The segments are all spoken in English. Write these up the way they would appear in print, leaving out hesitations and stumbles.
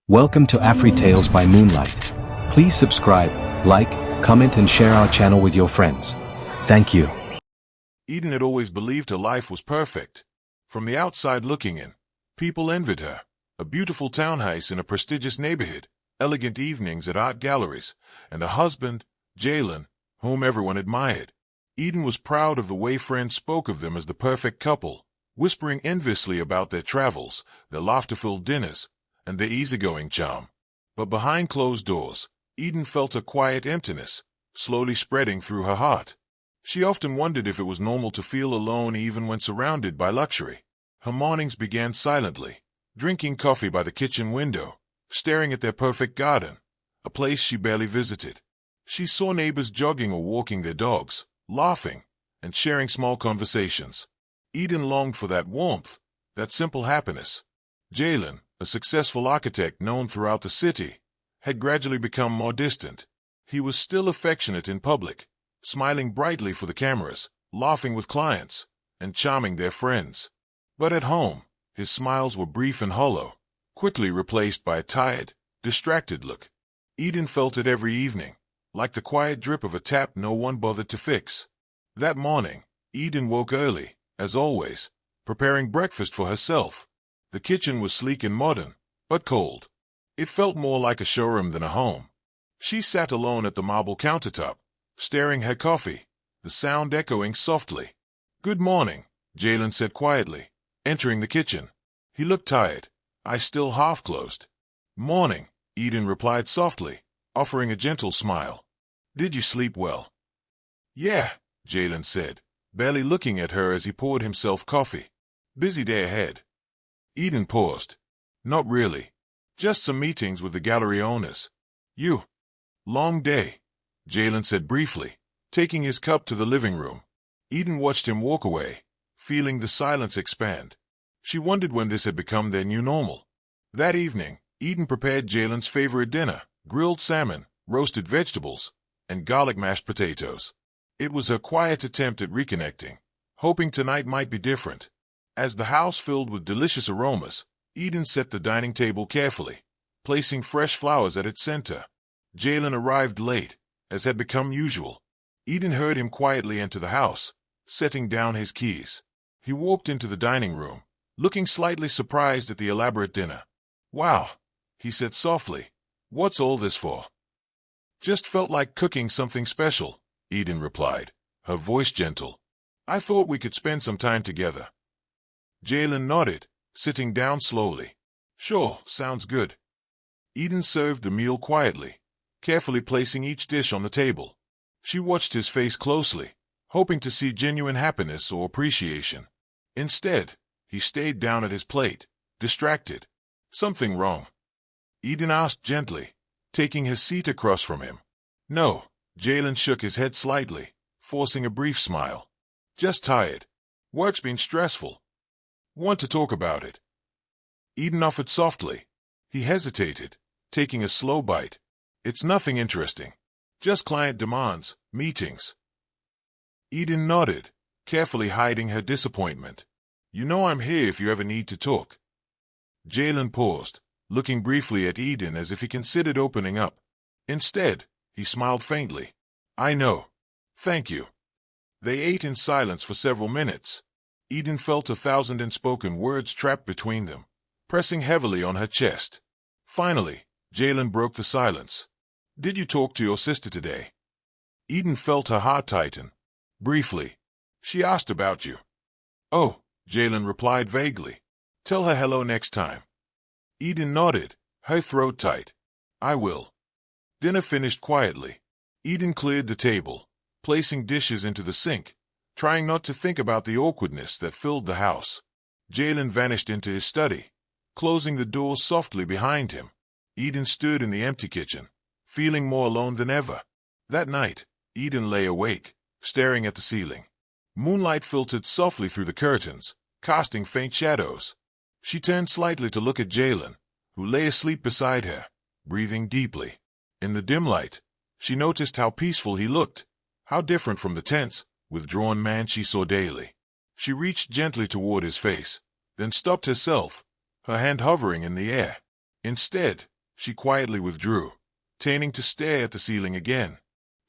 Welcome to AFRITALES by Moonlight. Please subscribe, like, comment and share our channel with your friends. Thank you. Eden had always believed her life was perfect. From the outside looking in, people envied her. A beautiful townhouse in a prestigious neighborhood, elegant evenings at art galleries, and a husband, Jalen, whom everyone admired. Eden was proud of the way friends spoke of them as the perfect couple, whispering enviously about their travels, their laughter-filled dinners, and their easygoing charm. But behind closed doors, Eden felt a quiet emptiness, slowly spreading through her heart. She often wondered if it was normal to feel alone even when surrounded by luxury. Her mornings began silently, drinking coffee by the kitchen window, staring at their perfect garden, a place she barely visited. She saw neighbors jogging or walking their dogs, laughing, and sharing small conversations. Eden longed for that warmth, that simple happiness. Jalen, a successful architect known throughout the city, had gradually become more distant. He was still affectionate in public, smiling brightly for the cameras, laughing with clients, and charming their friends. But at home, his smiles were brief and hollow, quickly replaced by a tired, distracted look. Eden felt it every evening, like the quiet drip of a tap no one bothered to fix. That morning, Eden woke early, as always, preparing breakfast for herself. The kitchen was sleek and modern, but cold. It felt more like a showroom than a home. She sat alone at the marble countertop, stirring her coffee, the sound echoing softly. "Good morning," Jalen said quietly, entering the kitchen. He looked tired, eyes still half-closed. "Morning," Eden replied softly, offering a gentle smile. "Did you sleep well?" "Yeah," Jalen said, barely looking at her as he poured himself coffee. "Busy day ahead." Eden paused. "Not really. Just some meetings with the gallery owners." "You?" "Long day," Jalen said briefly, taking his cup to the living room. Eden watched him walk away, feeling the silence expand. She wondered when this had become their new normal. That evening, Eden prepared Jalen's favorite dinner, grilled salmon, roasted vegetables, and garlic mashed potatoes. It was her quiet attempt at reconnecting, hoping tonight might be different. As the house filled with delicious aromas, Eden set the dining table carefully, placing fresh flowers at its center. Jalen arrived late, as had become usual. Eden heard him quietly enter the house, setting down his keys. He walked into the dining room, looking slightly surprised at the elaborate dinner. "Wow," he said softly. "What's all this for?" "Just felt like cooking something special," Eden replied, her voice gentle. "I thought we could spend some time together." Jalen nodded, sitting down slowly. "Sure, sounds good." Eden served the meal quietly, carefully placing each dish on the table. She watched his face closely, hoping to see genuine happiness or appreciation. Instead, he stayed down at his plate, distracted. "Something wrong?" Eden asked gently, taking his seat across from him. "No," Jalen shook his head slightly, forcing a brief smile. "Just tired. Work's been stressful. Want to talk about it?" Eden offered softly. He hesitated, taking a slow bite. "It's nothing interesting. Just client demands, meetings." Eden nodded, carefully hiding her disappointment. "You know I'm here if you ever need to talk." Jalen paused, looking briefly at Eden as if he considered opening up. Instead, he smiled faintly. "I know. Thank you." They ate in silence for several minutes. Eden felt 1,000 unspoken words trapped between them, pressing heavily on her chest. Finally, Jalen broke the silence. "Did you talk to your sister today?" Eden felt her heart tighten. Briefly, "She asked about you." "Oh," Jalen replied vaguely. "Tell her hello next time." Eden nodded, her throat tight. "I will." Dinner finished quietly. Eden cleared the table, placing dishes into the sink, trying not to think about the awkwardness that filled the house. Jalen vanished into his study, closing the door softly behind him. Eden stood in the empty kitchen, feeling more alone than ever. That night, Eden lay awake, staring at the ceiling. Moonlight filtered softly through the curtains, casting faint shadows. She turned slightly to look at Jalen, who lay asleep beside her, breathing deeply. In the dim light, she noticed how peaceful he looked, how different from the tense, withdrawn man she saw daily. She reached gently toward his face, then stopped herself, her hand hovering in the air. Instead, She quietly withdrew, tending to stare at the ceiling again.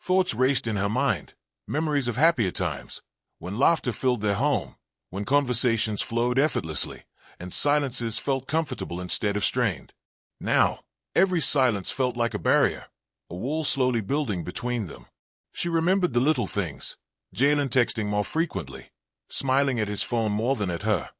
Thoughts raced in her mind, memories of happier times, when laughter filled their home, when conversations flowed effortlessly, and silences felt comfortable instead of strained. Now, every silence felt like a barrier, a wall slowly building between them. She remembered the little things, Jalen texting more frequently, smiling at his phone more than at her.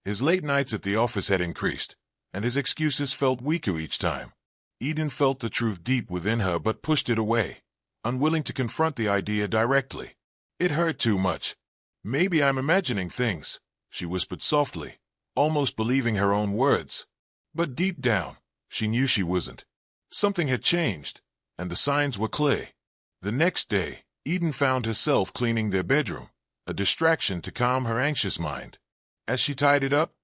His late nights at the office had increased, and his excuses felt weaker each time. Eden felt the truth deep within her but pushed it away, unwilling to confront the idea directly. It hurt too much. Maybe I'm imagining things, she whispered softly, almost believing her own words. But deep down, she knew she wasn't. Something had changed, and the signs were clear. The next day, Eden found herself cleaning their bedroom, a distraction to calm her anxious mind. As she tidied up,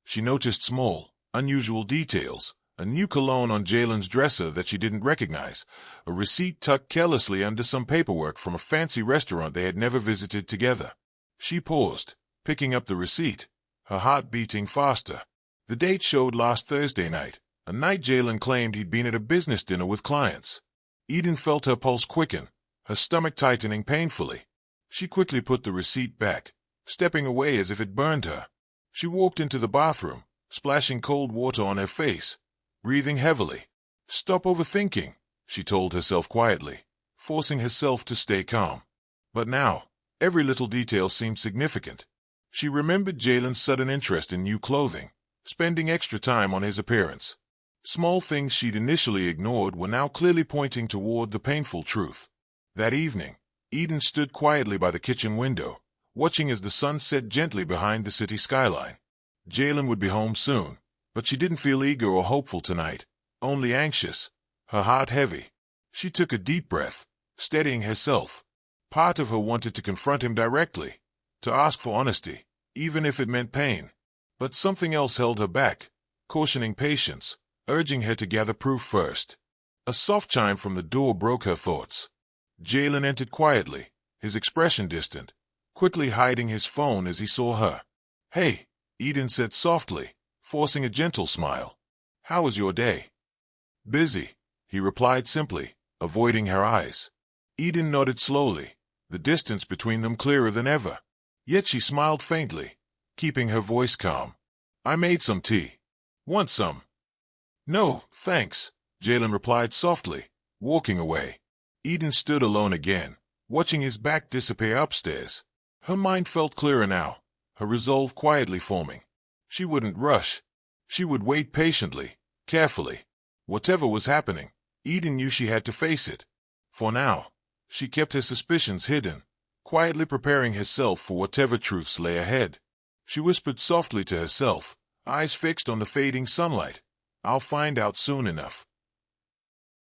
she noticed small, unusual details, a new cologne on Jalen's dresser that she didn't recognize, a receipt tucked carelessly under some paperwork from a fancy restaurant they had never visited together. She paused, picking up the receipt, her heart beating faster. The date showed last Thursday night, a night Jalen claimed he'd been at a business dinner with clients. Eden felt her pulse quicken, her stomach tightening painfully. She quickly put the receipt back, stepping away as if it burned her. She walked into the bathroom, splashing cold water on her face, breathing heavily. Stop overthinking, she told herself quietly, forcing herself to stay calm. But now, every little detail seemed significant. She remembered Jalen's sudden interest in new clothing, spending extra time on his appearance. Small things she'd initially ignored were now clearly pointing toward the painful truth. That evening, Eden stood quietly by the kitchen window, watching as the sun set gently behind the city skyline. Jalen would be home soon, but she didn't feel eager or hopeful tonight, only anxious, her heart heavy. She took a deep breath, steadying herself. Part of her wanted to confront him directly, to ask for honesty, even if it meant pain. But something else held her back, cautioning patience, urging her to gather proof first. A soft chime from the door broke her thoughts. Jalen entered quietly, his expression distant, quickly hiding his phone as he saw her. "Hey," Eden said softly, forcing a gentle smile. "How was your day?" "Busy," he replied simply, avoiding her eyes. Eden nodded slowly, the distance between them clearer than ever. Yet she smiled faintly, keeping her voice calm. "I made some tea. Want some?" "No, thanks," Jalen replied softly, walking away. Eden stood alone again, watching his back disappear upstairs. Her mind felt clearer now, her resolve quietly forming. She wouldn't rush. She would wait patiently, carefully. Whatever was happening, Eden knew she had to face it. For now, she kept her suspicions hidden, quietly preparing herself for whatever truths lay ahead. She whispered softly to herself, eyes fixed on the fading sunlight. "I'll find out soon enough."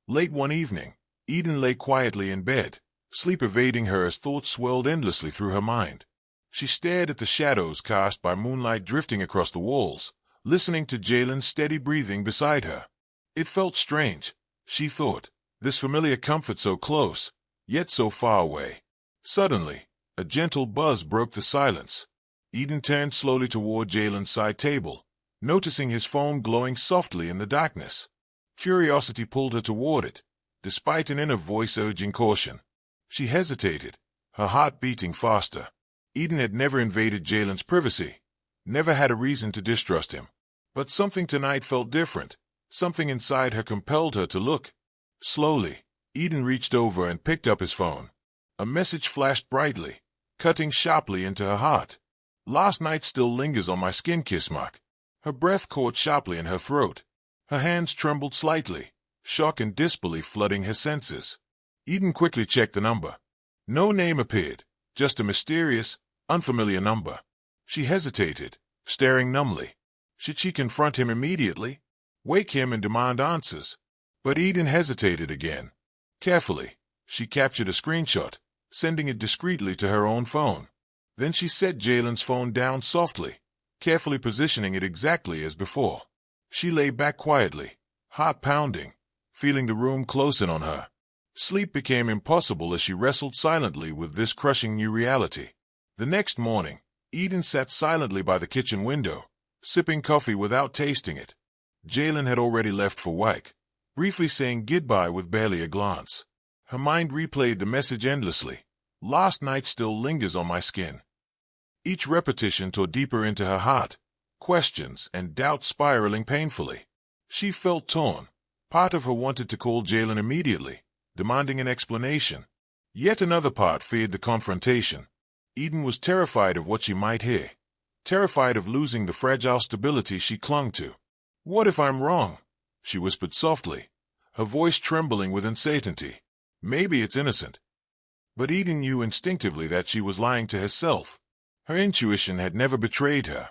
Late one evening, Eden lay quietly in bed, sleep evading her as thoughts swirled endlessly through her mind. She stared at the shadows cast by moonlight drifting across the walls, listening to Jalen's steady breathing beside her. It felt strange, she thought, this familiar comfort so close, yet so far away. Suddenly, a gentle buzz broke the silence. Eden turned slowly toward Jalen's side table, noticing his phone glowing softly in the darkness. Curiosity pulled her toward it, despite an inner voice urging caution. She hesitated, her heart beating faster. Eden had never invaded Jalen's privacy, never had a reason to distrust him. But something tonight felt different. Something inside her compelled her to look. Slowly, Eden reached over and picked up his phone. A message flashed brightly, cutting sharply into her heart. "Last night still lingers on my skin, kiss mark." Her breath caught sharply in her throat. Her hands trembled slightly, shock and disbelief flooding her senses. Eden quickly checked the number. No name appeared, just a mysterious, unfamiliar number. She hesitated, staring numbly. Should she confront him immediately? Wake him and demand answers? But Eden hesitated again. Carefully, she captured a screenshot, sending it discreetly to her own phone. Then she set Jalen's phone down softly, carefully positioning it exactly as before. She lay back quietly, heart pounding, feeling the room close in on her. Sleep became impossible as she wrestled silently with this crushing new reality. The next morning, Eden sat silently by the kitchen window, sipping coffee without tasting it. Jalen had already left for work, briefly saying goodbye with barely a glance. Her mind replayed the message endlessly. Last night still lingers on my skin. Each repetition tore deeper into her heart, questions and doubts spiraling painfully. She felt torn. Part of her wanted to call Jalen immediately, demanding an explanation. Yet another part feared the confrontation. Eden was terrified of what she might hear, terrified of losing the fragile stability she clung to. "What if I'm wrong?" she whispered softly, her voice trembling with uncertainty. "Maybe it's innocent." But Eden knew instinctively that she was lying to herself. Her intuition had never betrayed her,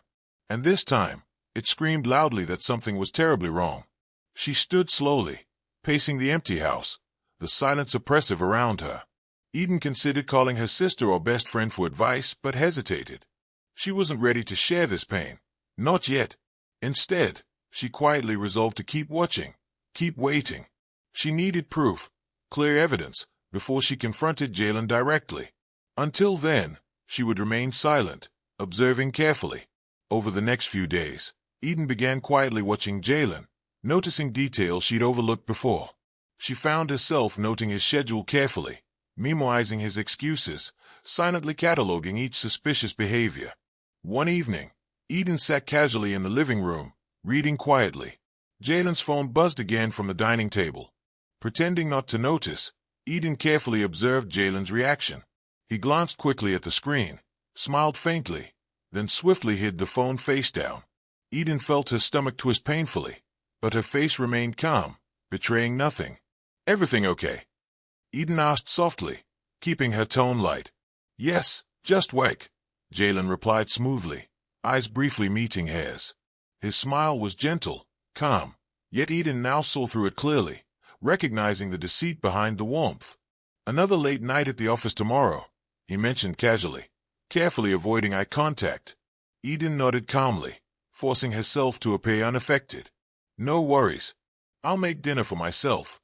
and this time, it screamed loudly that something was terribly wrong. She stood slowly, pacing the empty house, the silence oppressive around her. Eden considered calling her sister or best friend for advice, but hesitated. She wasn't ready to share this pain. Not yet. Instead, she quietly resolved to keep watching, keep waiting. She needed proof, clear evidence, before she confronted Jalen directly. Until then, she would remain silent, observing carefully. Over the next few days, Eden began quietly watching Jalen, noticing details she'd overlooked before. She found herself noting his schedule carefully, memorizing his excuses, silently cataloging each suspicious behavior. One evening, Eden sat casually in the living room, reading quietly. Jalen's phone buzzed again from the dining table. Pretending not to notice, Eden carefully observed Jalen's reaction. He glanced quickly at the screen, smiled faintly, then swiftly hid the phone face down. Eden felt her stomach twist painfully, but her face remained calm, betraying nothing. "Everything okay?" Eden asked softly, keeping her tone light. "Yes, just wake," Jalen replied smoothly, eyes briefly meeting hers. His smile was gentle, calm, yet Eden now saw through it clearly, recognizing the deceit behind the warmth. "Another late night at the office tomorrow," he mentioned casually, carefully avoiding eye contact. Eden nodded calmly, forcing herself to appear unaffected. "No worries. I'll make dinner for myself."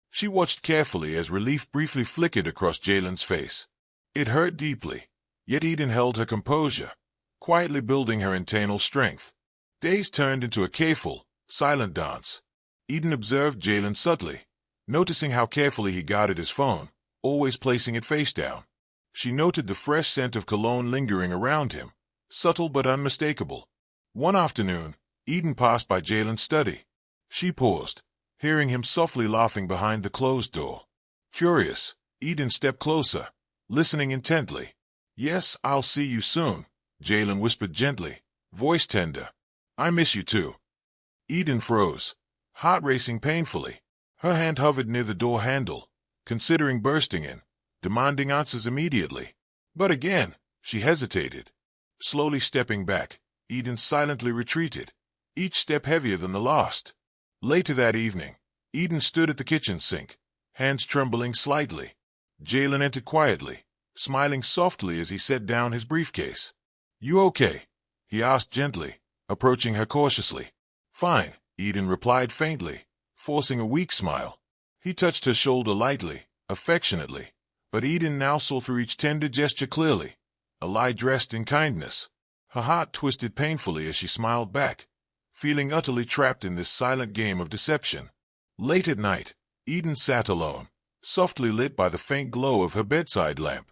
She watched carefully as relief briefly flickered across Jalen's face. It hurt deeply, yet Eden held her composure, quietly building her internal strength. Days turned into a careful, silent dance. Eden observed Jalen subtly, noticing how carefully he guarded his phone, always placing it face down. She noted the fresh scent of cologne lingering around him, subtle but unmistakable. One afternoon, Eden passed by Jalen's study. She paused, hearing him softly laughing behind the closed door. Curious, Eden stepped closer, listening intently. "Yes, I'll see you soon," Jalen whispered gently, voice tender. "I miss you too." Eden froze, heart racing painfully. Her hand hovered near the door handle, considering bursting in, demanding answers immediately. But again, she hesitated. Slowly stepping back, Eden silently retreated, each step heavier than the last. Later that evening, Eden stood at the kitchen sink, hands trembling slightly. Jalen entered quietly, smiling softly as he set down his briefcase. "You okay?" he asked gently, approaching her cautiously. "Fine," Eden replied faintly, forcing a weak smile. He touched her shoulder lightly, affectionately, but Eden now saw through each tender gesture clearly, a lie dressed in kindness. Her heart twisted painfully as she smiled back, feeling utterly trapped in this silent game of deception. Late at night, Eden sat alone, softly lit by the faint glow of her bedside lamp.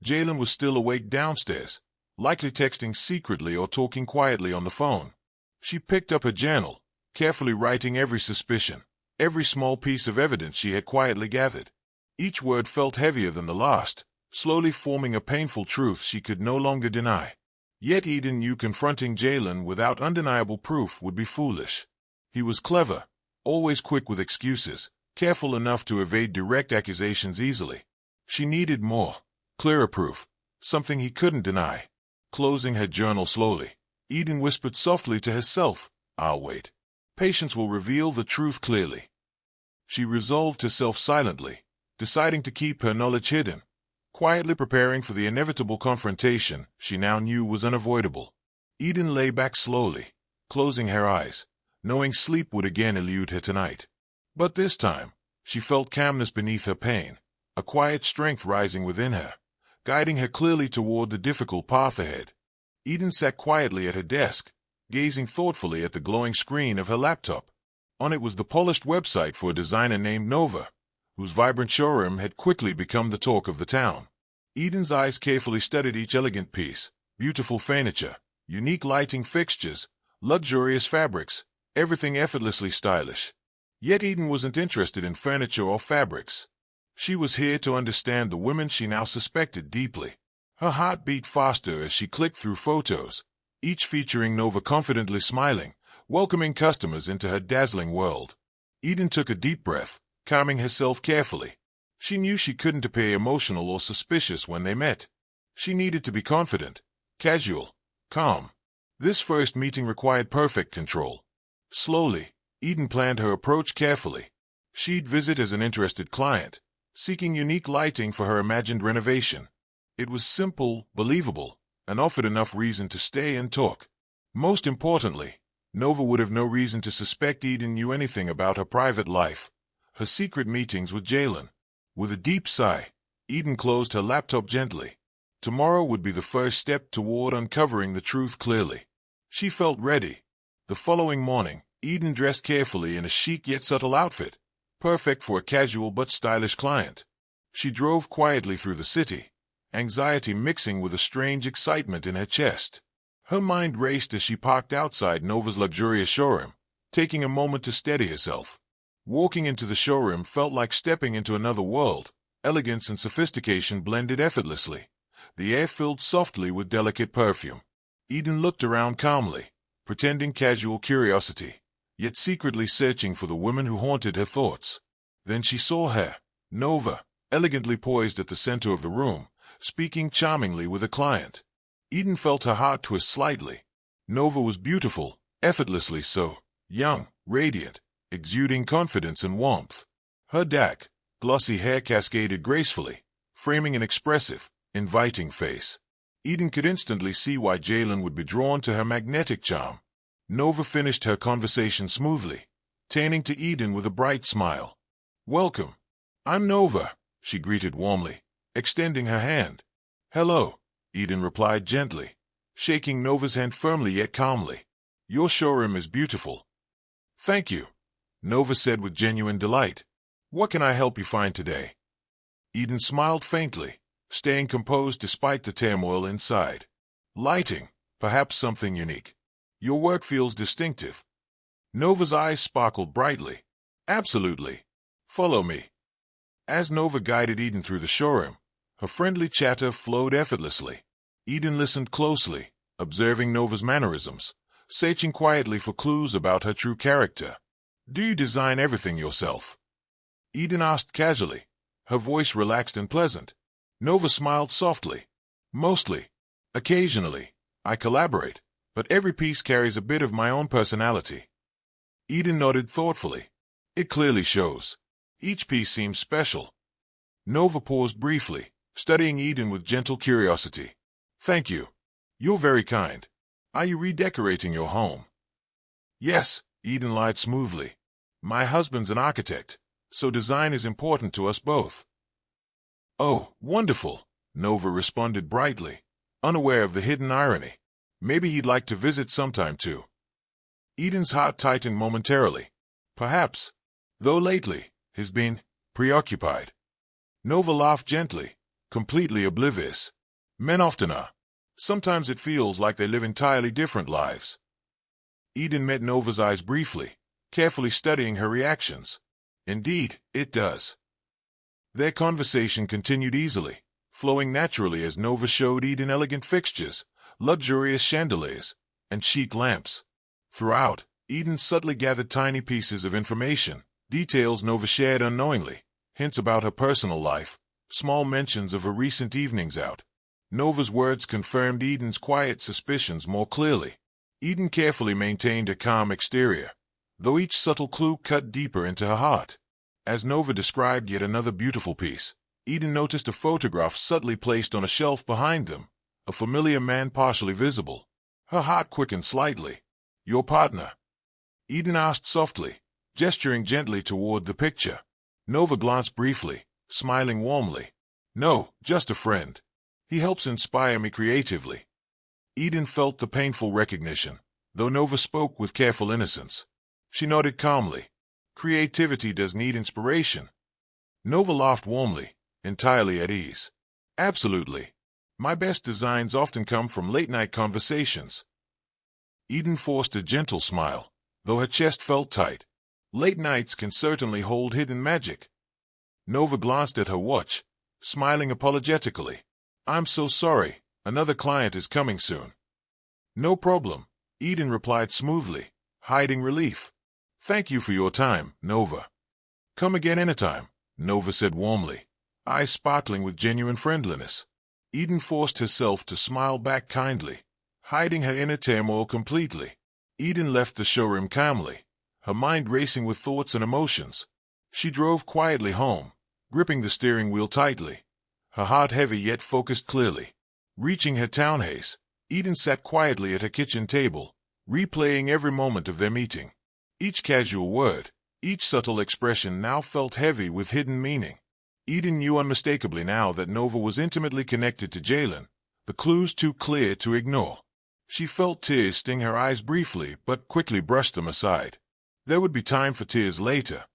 Jalen was still awake downstairs, likely texting secretly or talking quietly on the phone. She picked up her journal, carefully writing every suspicion, every small piece of evidence she had quietly gathered. Each word felt heavier than the last, slowly forming a painful truth she could no longer deny. Yet Eden knew confronting Jalen without undeniable proof would be foolish. He was clever, always quick with excuses, careful enough to evade direct accusations easily. She needed more, clearer proof, something he couldn't deny. Closing her journal slowly, Eden whispered softly to herself, "I'll wait. Patience will reveal the truth clearly." She resolved herself silently, deciding to keep her knowledge hidden, quietly preparing for the inevitable confrontation she now knew was unavoidable. Eden lay back slowly, closing her eyes, knowing sleep would again elude her tonight. But this time, she felt calmness beneath her pain, a quiet strength rising within her, guiding her clearly toward the difficult path ahead. Eden sat quietly at her desk, gazing thoughtfully at the glowing screen of her laptop. On it was the polished website for a designer named Nova, whose vibrant showroom had quickly become the talk of the town. Eden's eyes carefully studied each elegant piece: beautiful furniture, unique lighting fixtures, luxurious fabrics, everything effortlessly stylish. Yet Eden wasn't interested in furniture or fabrics. She was here to understand the women she now suspected deeply. Her heart beat faster as she clicked through photos, each featuring Nova confidently smiling, welcoming customers into her dazzling world. Eden took a deep breath, calming herself carefully. She knew she couldn't appear emotional or suspicious when they met. She needed to be confident, casual, calm. This first meeting required perfect control. Slowly, Eden planned her approach carefully. She'd visit as an interested client, seeking unique lighting for her imagined renovation. It was simple, believable, and offered enough reason to stay and talk. Most importantly, Nova would have no reason to suspect Eden knew anything about her private life, her secret meetings with Jalen. With a deep sigh, Eden closed her laptop gently. Tomorrow would be the first step toward uncovering the truth clearly. She felt ready. The following morning, Eden dressed carefully in a chic yet subtle outfit, perfect for a casual but stylish client. She drove quietly through the city, anxiety mixing with a strange excitement in her chest. Her mind raced as she parked outside Nova's luxurious showroom, taking a moment to steady herself. Walking into the showroom felt like stepping into another world. Elegance and sophistication blended effortlessly. The air filled softly with delicate perfume. Eden looked around calmly, pretending casual curiosity, yet secretly searching for the woman who haunted her thoughts. Then she saw her, Nova, elegantly poised at the center of the room, speaking charmingly with a client. Eden felt her heart twist slightly. Nova was beautiful, effortlessly so, young, radiant, exuding confidence and warmth. Her dark, glossy hair cascaded gracefully, framing an expressive, inviting face. Eden could instantly see why Jalen would be drawn to her magnetic charm. Nova finished her conversation smoothly, turning to Eden with a bright smile. "Welcome. I'm Nova," she greeted warmly, extending her hand. "Hello," Eden replied gently, shaking Nova's hand firmly yet calmly. "Your showroom is beautiful." "Thank you," Nova said with genuine delight. "What can I help you find today?" Eden smiled faintly, staying composed despite the turmoil inside. "Lighting, perhaps something unique. Your work feels distinctive." Nova's eyes sparkled brightly. "Absolutely. Follow me." As Nova guided Eden through the showroom, her friendly chatter flowed effortlessly. Eden listened closely, observing Nova's mannerisms, searching quietly for clues about her true character. "Do you design everything yourself?" Eden asked casually, her voice relaxed and pleasant. Nova smiled softly. "Mostly. Occasionally, I collaborate, but every piece carries a bit of my own personality." Eden nodded thoughtfully. "It clearly shows. Each piece seems special." Nova paused briefly, studying Eden with gentle curiosity. "Thank you. You're very kind. Are you redecorating your home?" "Yes," Eden lied smoothly. "My husband's an architect, so design is important to us both." "Oh, wonderful," Nova responded brightly, unaware of the hidden irony. "Maybe he'd like to visit sometime too." Eden's heart tightened momentarily. Perhaps. Though lately, he's been preoccupied. Nova laughed gently, completely oblivious. Men often are. Sometimes it feels like they live entirely different lives. Eden met Nova's eyes briefly, carefully studying her reactions. Indeed, it does. Their conversation continued easily, flowing naturally as Nova showed Eden elegant fixtures, luxurious chandeliers, and chic lamps. Throughout, Eden subtly gathered tiny pieces of information, details Nova shared unknowingly, hints about her personal life, small mentions of her recent evenings out. Nova's words confirmed Eden's quiet suspicions more clearly. Eden carefully maintained a calm exterior, though each subtle clue cut deeper into her heart. As Nova described yet another beautiful piece, Eden noticed a photograph subtly placed on a shelf behind them, a familiar man partially visible. Her heart quickened slightly. "Your partner?" Eden asked softly, gesturing gently toward the picture. Nova glanced briefly, smiling warmly. "No, just a friend. He helps inspire me creatively." Eden felt the painful recognition, though Nova spoke with careful innocence. She nodded calmly. Creativity does need inspiration. Nova laughed warmly, entirely at ease. Absolutely. My best designs often come from late-night conversations. Eden forced a gentle smile, though her chest felt tight. Late nights can certainly hold hidden magic. Nova glanced at her watch, smiling apologetically. I'm so sorry, another client is coming soon. No problem, Eden replied smoothly, hiding relief. Thank you for your time, Nova. Come again anytime, Nova said warmly, eyes sparkling with genuine friendliness. Eden forced herself to smile back kindly, hiding her inner turmoil completely. Eden left the showroom calmly, her mind racing with thoughts and emotions. She drove quietly home, gripping the steering wheel tightly, her heart heavy yet focused clearly. Reaching her townhouse, Eden sat quietly at her kitchen table, replaying every moment of their meeting. Each casual word, each subtle expression now felt heavy with hidden meaning. Eden knew unmistakably now that Nova was intimately connected to Jalen, the clues too clear to ignore. She felt tears sting her eyes briefly but quickly brushed them aside. There would be time for tears later.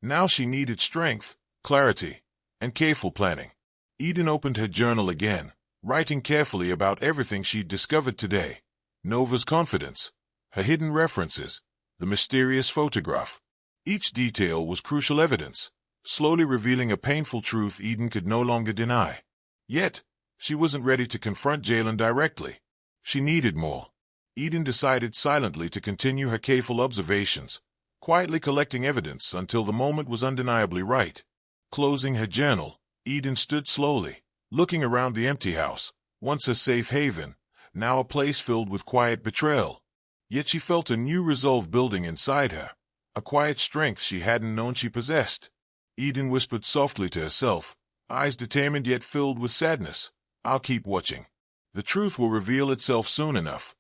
Now she needed strength, clarity, and careful planning. Eden opened her journal again, writing carefully about everything she'd discovered today. Nova's confidence, her hidden references, the mysterious photograph. Each detail was crucial evidence, slowly revealing a painful truth Eden could no longer deny. Yet, she wasn't ready to confront Jalen directly. She needed more. Eden decided silently to continue her careful observations, quietly collecting evidence until the moment was undeniably right. Closing her journal, Eden stood slowly, looking around the empty house, once a safe haven, now a place filled with quiet betrayal. Yet she felt a new resolve building inside her, a quiet strength she hadn't known she possessed. Eden whispered softly to herself, eyes determined yet filled with sadness, I'll keep watching. The truth will reveal itself soon enough.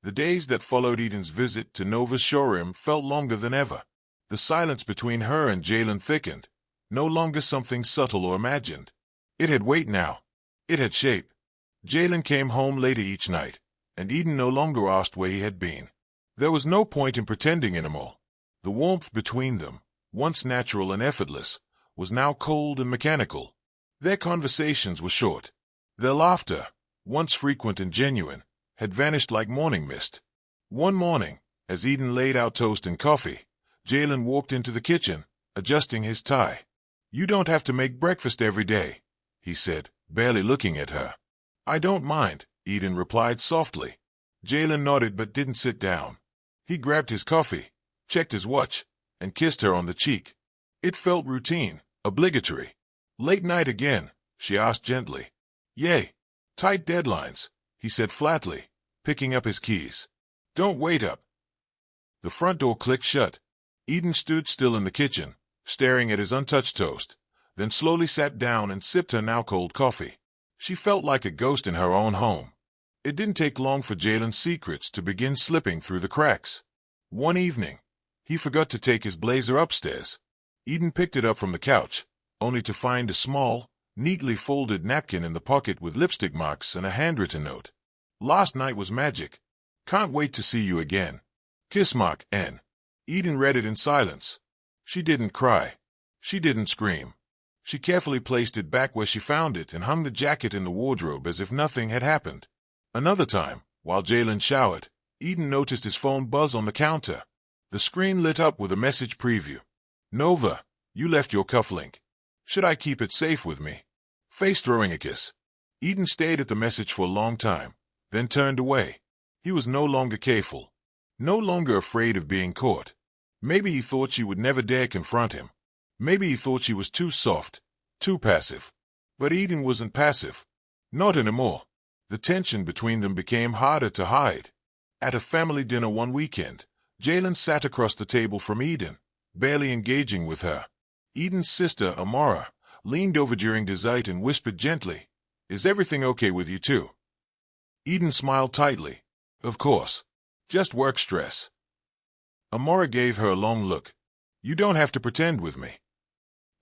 The days that followed Eden's visit to Nova's showroom felt longer than ever. The silence between her and Jalen thickened, no longer something subtle or imagined. It had weight now. It had shape. Jalen came home later each night, and Eden no longer asked where he had been. There was no point in pretending anymore. The warmth between them, once natural and effortless, was now cold and mechanical. Their conversations were short. Their laughter, once frequent and genuine, had vanished like morning mist. One morning, as Eden laid out toast and coffee, Jalen walked into the kitchen, adjusting his tie. You don't have to make breakfast every day, he said, barely looking at her. I don't mind, Eden replied softly. Jalen nodded but didn't sit down. He grabbed his coffee, checked his watch, and kissed her on the cheek. It felt routine, obligatory. Late night again, she asked gently. Yay. Tight deadlines, he said flatly, picking up his keys. Don't wait up. The front door clicked shut. Eden stood still in the kitchen, staring at his untouched toast, then slowly sat down and sipped her now cold coffee. She felt like a ghost in her own home. It didn't take long for Jalen's secrets to begin slipping through the cracks. One evening, he forgot to take his blazer upstairs. Eden picked it up from the couch, only to find a small, neatly folded napkin in the pocket with lipstick marks and a handwritten note. Last night was magic. Can't wait to see you again. Kiss mark, N. Eden read it in silence. She didn't cry. She didn't scream. She carefully placed it back where she found it and hung the jacket in the wardrobe as if nothing had happened. Another time, while Jalen showered, Eden noticed his phone buzz on the counter. The screen lit up with a message preview. Nova, you left your cufflink. Should I keep it safe with me? Face throwing a kiss. Eden stared at the message for a long time, then turned away. He was no longer careful, no longer afraid of being caught. Maybe he thought she would never dare confront him. Maybe he thought she was too soft, too passive. But Eden wasn't passive. Not anymore. The tension between them became harder to hide. At a family dinner one weekend, Jalen sat across the table from Eden, barely engaging with her. Eden's sister, Amara, leaned over during dessert and whispered gently, Is everything okay with you too? Eden smiled tightly. Of course. Just work stress. Amara gave her a long look. You don't have to pretend with me.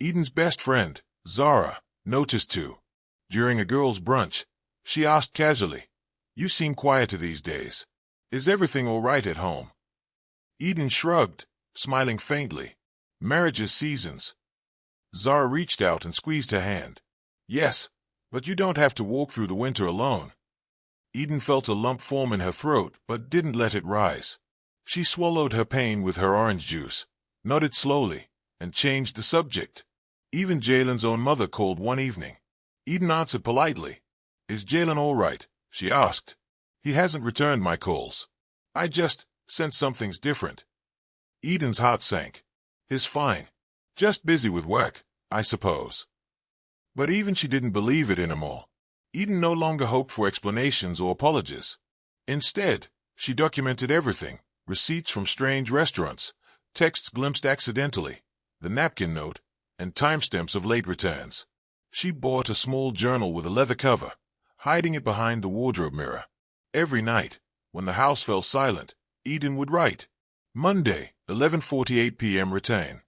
Eden's best friend, Zara, noticed too. During a girls' brunch, she asked casually, You seem quieter these days. Is everything all right at home? Eden shrugged, smiling faintly. Marriage's seasons. Zara reached out and squeezed her hand. Yes, but you don't have to walk through the winter alone. Eden felt a lump form in her throat, but didn't let it rise. She swallowed her pain with her orange juice, nodded slowly, and changed the subject. Even Jalen's own mother called one evening. Eden answered politely. Is Jalen all right? She asked. He hasn't returned my calls. I just sense something's different. Eden's heart sank. He's fine. Just busy with work, I suppose. But even she didn't believe it anymore. Eden no longer hoped for explanations or apologies. Instead, she documented everything, receipts from strange restaurants, texts glimpsed accidentally, the napkin note, and timestamps of late returns. She bought a small journal with a leather cover, hiding it behind the wardrobe mirror. Every night, when the house fell silent, Eden would write. Monday, 11:48 p.m. return.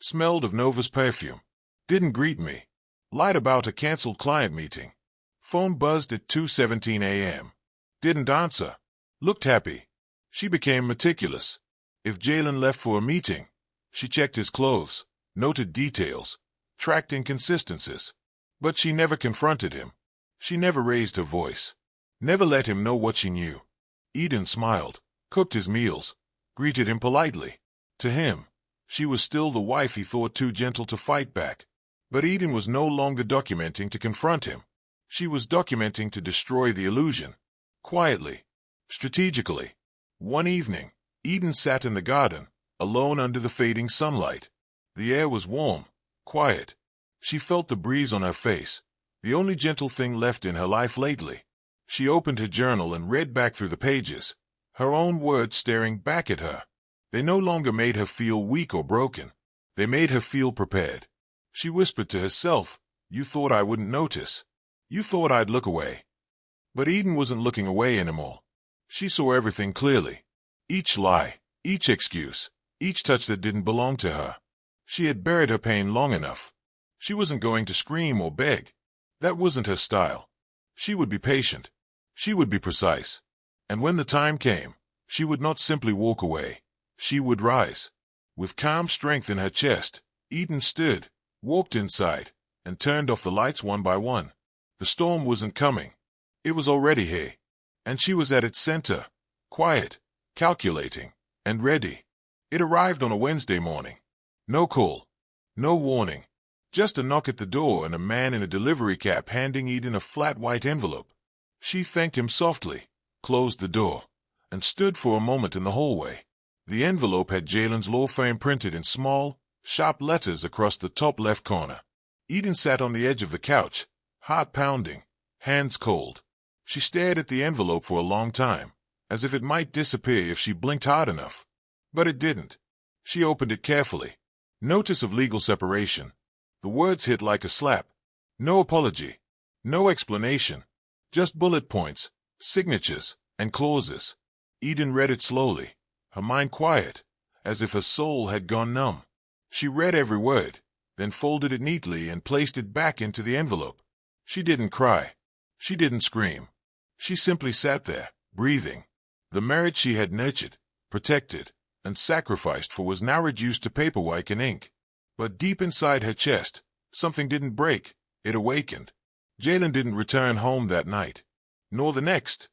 Smelled of Nova's perfume. Didn't greet me. Lied about a cancelled client meeting. Phone buzzed at 2:17 a.m. Didn't answer. Looked happy. She became meticulous. If Jalen left for a meeting, she checked his clothes, noted details, tracked inconsistencies. But she never confronted him. She never raised her voice. Never let him know what she knew. Eden smiled, cooked his meals, greeted him politely. To him, she was still the wife he thought too gentle to fight back. But Eden was no longer documenting to confront him. She was documenting to destroy the illusion. Quietly, strategically. One evening, Eden sat in the garden, alone under the fading sunlight. The air was warm, quiet. She felt the breeze on her face, the only gentle thing left in her life lately. She opened her journal and read back through the pages, her own words staring back at her. They no longer made her feel weak or broken. They made her feel prepared. She whispered to herself, "You thought I wouldn't notice. You thought I'd look away." But Eden wasn't looking away anymore. She saw everything clearly. Each lie, each excuse, each touch that didn't belong to her. She had buried her pain long enough. She wasn't going to scream or beg. That wasn't her style. She would be patient. She would be precise. And when the time came, she would not simply walk away. She would rise. With calm strength in her chest, Eden stood, walked inside, and turned off the lights one by one. The storm wasn't coming. It was already here. And she was at its center, quiet, calculating, and ready. It arrived on a Wednesday morning. No call. No warning. Just a knock at the door and a man in a delivery cap handing Eden a flat white envelope. She thanked him softly, closed the door, and stood for a moment in the hallway. The envelope had Jalen's law firm printed in small, sharp letters across the top left corner. Eden sat on the edge of the couch, heart pounding, hands cold. She stared at the envelope for a long time, as if it might disappear if she blinked hard enough. But it didn't. She opened it carefully. Notice of legal separation. The words hit like a slap. No apology. No explanation. Just bullet points, signatures, and clauses. Eden read it slowly, her mind quiet, as if her soul had gone numb. She read every word, then folded it neatly and placed it back into the envelope. She didn't cry. She didn't scream. She simply sat there, breathing. The marriage she had nurtured, protected, and sacrificed for was now reduced to paperwork and ink. But deep inside her chest, something didn't break. It awakened. Jalen didn't return home that night, nor the next.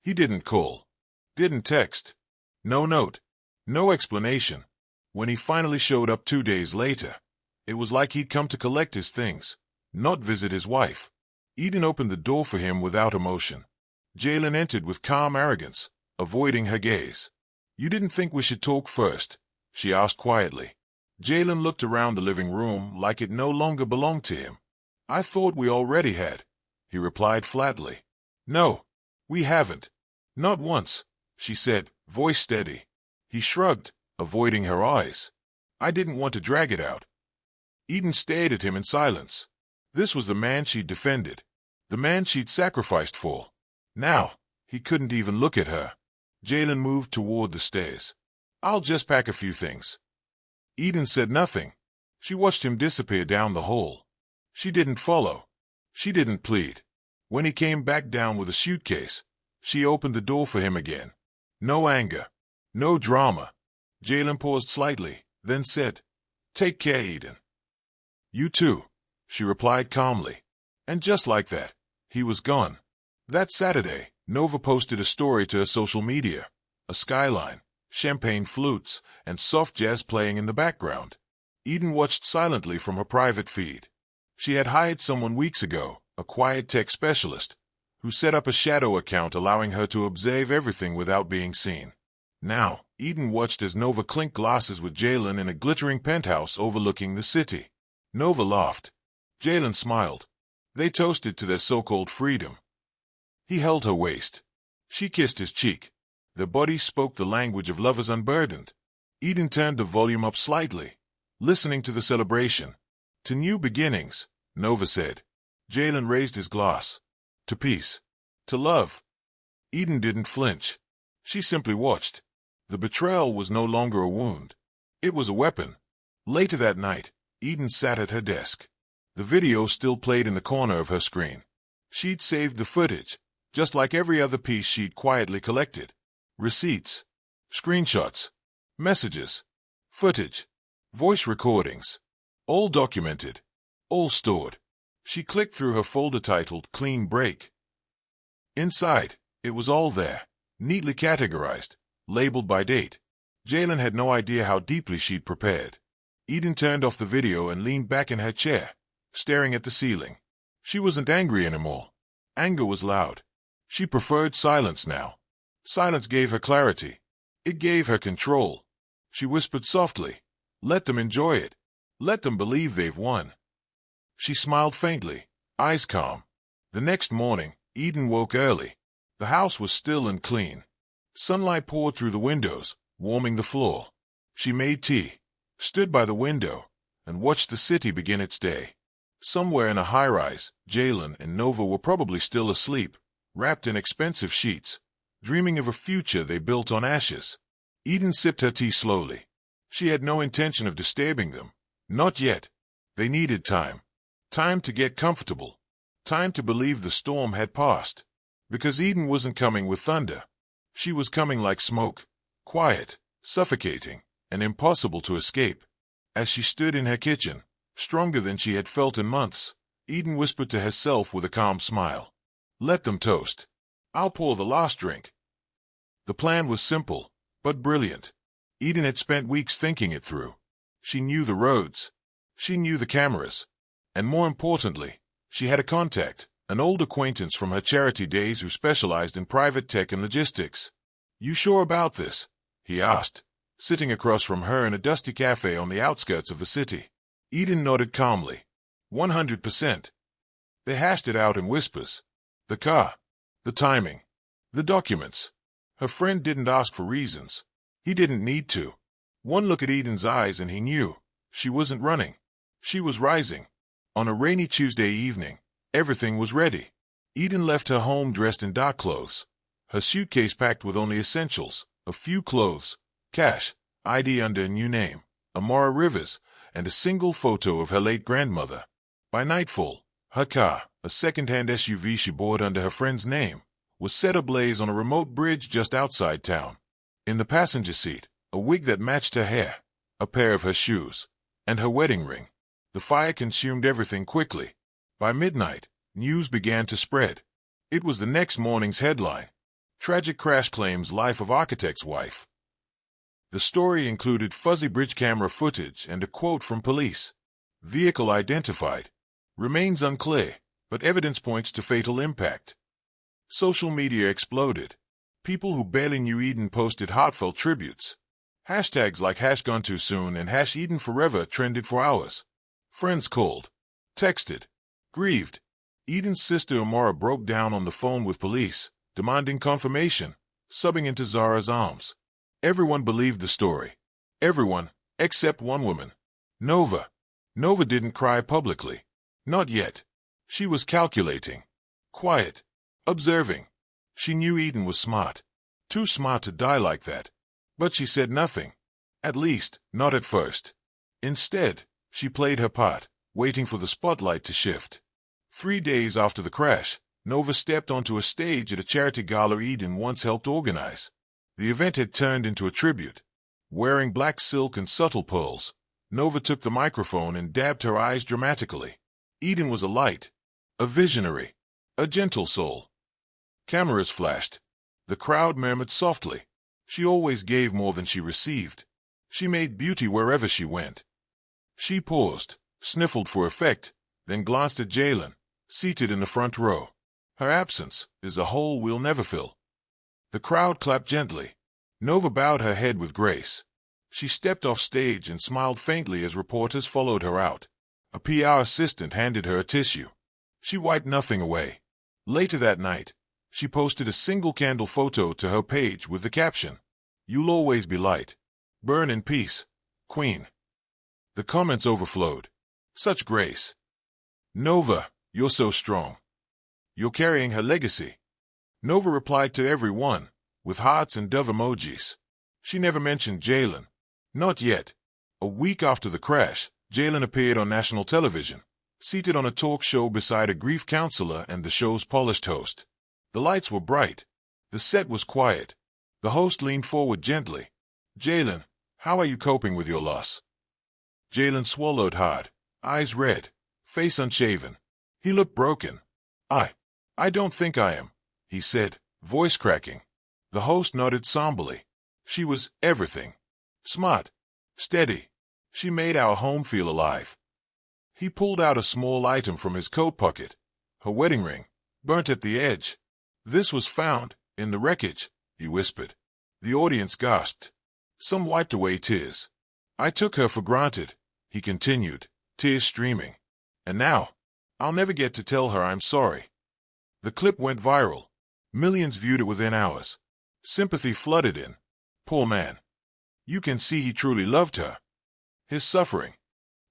He didn't call, didn't text. No note, no explanation. When he finally showed up 2 days later, it was like he'd come to collect his things, not visit his wife. Eden opened the door for him without emotion. Jalen entered with calm arrogance, avoiding her gaze. "You didn't think we should talk first?" she asked quietly. Jalen looked around the living room like it no longer belonged to him. "I thought we already had," he replied flatly. "No, we haven't. Not once," she said, voice steady. He shrugged, avoiding her eyes. "I didn't want to drag it out." Eden stared at him in silence. This was the man she'd defended, the man she'd sacrificed for. Now, he couldn't even look at her. Jalen moved toward the stairs. "I'll just pack a few things." Eden said nothing. She watched him disappear down the hall. She didn't follow. She didn't plead. When he came back down with a suitcase, she opened the door for him again. No anger. No drama. Jalen paused slightly, then said, "Take care, Eden." "You too," she replied calmly. And just like that, he was gone. That Saturday, Nova posted a story to her social media, a skyline, champagne flutes, and soft jazz playing in the background. Eden watched silently from her private feed. She had hired someone weeks ago, a quiet tech specialist, who set up a shadow account allowing her to observe everything without being seen. Now, Eden watched as Nova clinked glasses with Jalen in a glittering penthouse overlooking the city. Nova laughed. Jalen smiled. They toasted to their so-called freedom. He held her waist. She kissed his cheek. Their bodies spoke the language of lovers unburdened. Eden turned the volume up slightly, listening to the celebration. "To new beginnings," Nova said. Jalen raised his glass. "To peace. To love." Eden didn't flinch. She simply watched. The betrayal was no longer a wound. It was a weapon. Later that night, Eden sat at her desk. The video still played in the corner of her screen. She'd saved the footage, just like every other piece she'd quietly collected. Receipts, screenshots, messages, footage, voice recordings. All documented, all stored. She clicked through her folder titled "Clean Break." Inside, it was all there, neatly categorized, labeled by date. Jalen had no idea how deeply she'd prepared. Eden turned off the video and leaned back in her chair, staring at the ceiling. She wasn't angry anymore. Anger was loud. She preferred silence now. Silence gave her clarity. It gave her control. She whispered softly, "Let them enjoy it. Let them believe they've won." She smiled faintly, eyes calm. The next morning, Eden woke early. The house was still and clean. Sunlight poured through the windows, warming the floor. She made tea, stood by the window, and watched the city begin its day. Somewhere in a high-rise, Jalen and Nova were probably still asleep, wrapped in expensive sheets, dreaming of a future they built on ashes. Eden sipped her tea slowly. She had no intention of disturbing them. Not yet. They needed time. Time to get comfortable. Time to believe the storm had passed. Because Eden wasn't coming with thunder. She was coming like smoke, quiet, suffocating, and impossible to escape. As she stood in her kitchen, stronger than she had felt in months, Eden whispered to herself with a calm smile, "Let them toast. I'll pour the last drink." The plan was simple, but brilliant. Eden had spent weeks thinking it through. She knew the roads. She knew the cameras. And more importantly, she had a contact, an old acquaintance from her charity days who specialized in private tech and logistics. "You sure about this?" he asked, sitting across from her in a dusty cafe on the outskirts of the city. Eden nodded calmly. 100%. They hashed it out in whispers. The car, the timing, the documents. Her friend didn't ask for reasons. He didn't need to. One look at Eden's eyes and he knew. She wasn't running. She was rising. On a rainy Tuesday evening, everything was ready. Eden left her home dressed in dark clothes, her suitcase packed with only essentials, a few clothes, cash, ID under a new name, Amara Rivers, and a single photo of her late grandmother. By nightfall, her car, a second-hand SUV she bought under her friend's name, was set ablaze on a remote bridge just outside town. In the passenger seat, a wig that matched her hair, a pair of her shoes, and her wedding ring. The fire consumed everything quickly. By midnight, news began to spread. It was the next morning's headline. Tragic crash claims life of architect's wife. The story included fuzzy bridge camera footage and a quote from police. Vehicle identified. Remains unclear, but evidence points to fatal impact. Social media exploded. People who barely knew Eden posted heartfelt tributes. Hashtags like #GoneTooSoon and #EdenForever trended for hours. Friends called, texted, grieved. Eden's sister Amara broke down on the phone with police, demanding confirmation, subbing into Zara's arms. Everyone believed the story. Everyone, except one woman. Nova. Nova didn't cry publicly. Not yet. She was calculating. Quiet. Observing. She knew Eden was smart. Too smart to die like that. But she said nothing. At least, not at first. Instead, she played her part, waiting for the spotlight to shift. 3 days after the crash, Nova stepped onto a stage at a charity gala Eden once helped organize. The event had turned into a tribute. Wearing black silk and subtle pearls, Nova took the microphone and dabbed her eyes dramatically. Eden was a light, a visionary, a gentle soul. Cameras flashed. The crowd murmured softly. She always gave more than she received. She made beauty wherever she went. She paused, sniffled for effect, then glanced at Jalen, seated in the front row. Her absence is a hole we'll never fill. The crowd clapped gently. Nova bowed her head with grace. She stepped off stage and smiled faintly as reporters followed her out. A PR assistant handed her a tissue. She wiped nothing away. Later that night, she posted a single candle photo to her page with the caption, "You'll always be light. Burn in peace, Queen." The comments overflowed. Such grace. Nova, you're so strong. You're carrying her legacy. Nova replied to everyone, with hearts and dove emojis. She never mentioned Jalen. Not yet. A week after the crash, Jalen appeared on national television, seated on a talk show beside a grief counselor and the show's polished host. The lights were bright. The set was quiet. The host leaned forward gently. "Jalen, how are you coping with your loss?" Jalen swallowed hard, eyes red, face unshaven. He looked broken. I don't think I am," he said, voice cracking. The host nodded somberly. She was everything. Smart, steady. She made our home feel alive. He pulled out a small item from his coat pocket. Her wedding ring, burnt at the edge. "This was found in the wreckage," he whispered. The audience gasped. Some wiped away tears. "I took her for granted," he continued, tears streaming. "And now, I'll never get to tell her I'm sorry." The clip went viral. Millions viewed it within hours. Sympathy flooded in. Poor man. You can see he truly loved her. His suffering.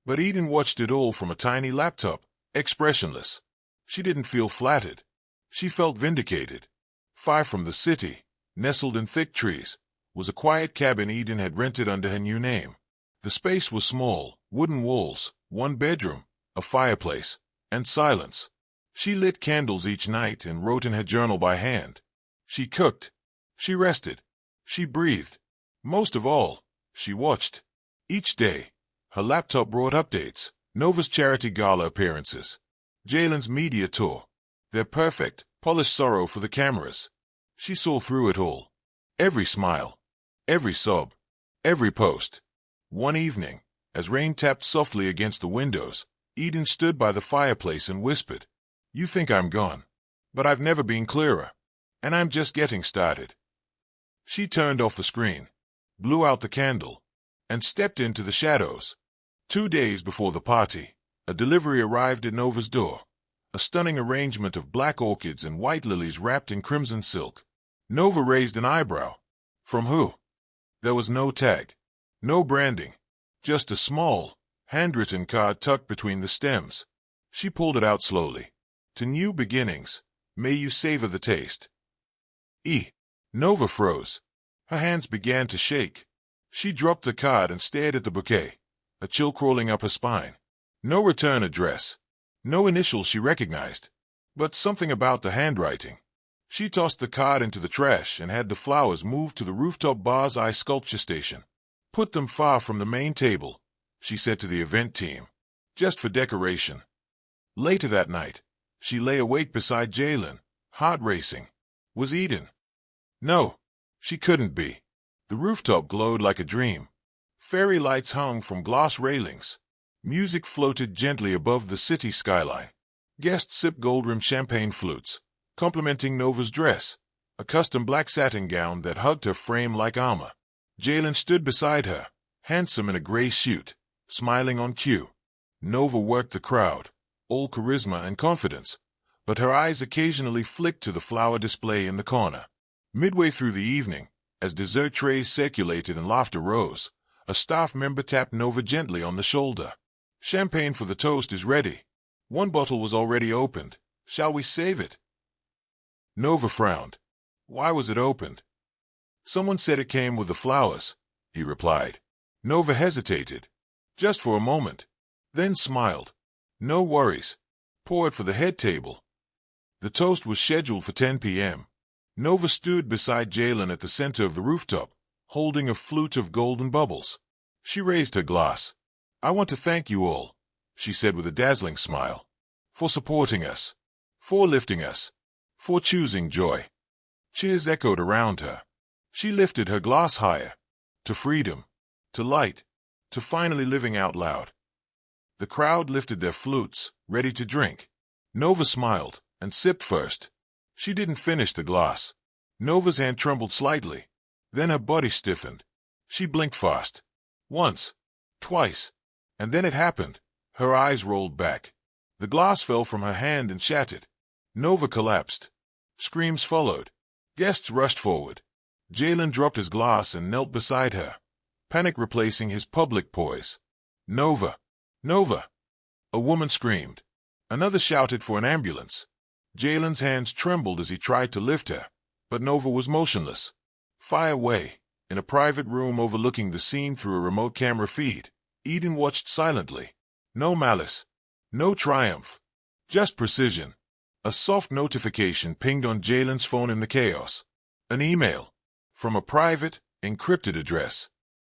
But Eden watched it all from a tiny laptop, expressionless. She didn't feel flattered. She felt vindicated. Far from the city, nestled in thick trees, was a quiet cabin Eden had rented under her new name. The space was small, wooden walls, one bedroom, a fireplace, and silence. She lit candles each night and wrote in her journal by hand. She cooked. She rested. She breathed. Most of all, she watched. Each day, her laptop brought updates, Nova's charity gala appearances, Jalen's media tour, their perfect, polished sorrow for the cameras. She saw through it all. Every smile, every sob, every post. One evening, as rain tapped softly against the windows, Eden stood by the fireplace and whispered, "You think I'm gone, but I've never been clearer, and I'm just getting started." She turned off the screen, blew out the candle, and stepped into the shadows. 2 days before the party, a delivery arrived at Nova's door, a stunning arrangement of black orchids and white lilies wrapped in crimson silk. Nova raised an eyebrow. From who? There was no tag, no branding, just a small, handwritten card tucked between the stems. She pulled it out slowly. "To new beginnings, may you savor the taste." Nova froze. Her hands began to shake. She dropped the card and stared at the bouquet, a chill crawling up her spine. No return address. No initials she recognized. But something about the handwriting. She tossed the card into the trash and had the flowers moved to the rooftop bar's eye sculpture station. "Put them far from the main table," she said to the event team. "Just for decoration." Later that night, she lay awake beside Jalen, heart racing. Was Eden? No, she couldn't be. The rooftop glowed like a dream. Fairy lights hung from glass railings. Music floated gently above the city skyline. Guests sipped gold-rimmed champagne flutes, complimenting Nova's dress, a custom black satin gown that hugged her frame like armor. Jalen stood beside her, handsome in a gray suit, smiling on cue. Nova worked the crowd, all charisma and confidence, but her eyes occasionally flicked to the flower display in the corner. Midway through the evening, as dessert trays circulated and laughter rose, a staff member tapped Nova gently on the shoulder. "Champagne for the toast is ready. One bottle was already opened. Shall we save it?" Nova frowned. Why was it opened? "Someone said it came with the flowers," he replied. Nova hesitated, just for a moment, then smiled. "No worries. Pour it for the head table." The toast was scheduled for 10 p.m. Nova stood beside Jalen at the center of the rooftop, holding a flute of golden bubbles. She raised her glass. "I want to thank you all," she said with a dazzling smile, "for supporting us, for lifting us, for choosing joy." Cheers echoed around her. She lifted her glass higher, to freedom, to light, to finally living out loud. The crowd lifted their flutes, ready to drink. Nova smiled and sipped first. She didn't finish the glass. Nova's hand trembled slightly. Then her body stiffened. She blinked fast. Once, twice, and then it happened. Her eyes rolled back. The glass fell from her hand and shattered. Nova collapsed. Screams followed. Guests rushed forward. Jalen dropped his glass and knelt beside her, panic replacing his public poise. "Nova! Nova!" A woman screamed. Another shouted for an ambulance. Jalen's hands trembled as he tried to lift her, but Nova was motionless. Far away, in a private room overlooking the scene through a remote camera feed, Eden watched silently. No malice. No triumph. Just precision. A soft notification pinged on Jalen's phone in the chaos. An email. From a private, encrypted address.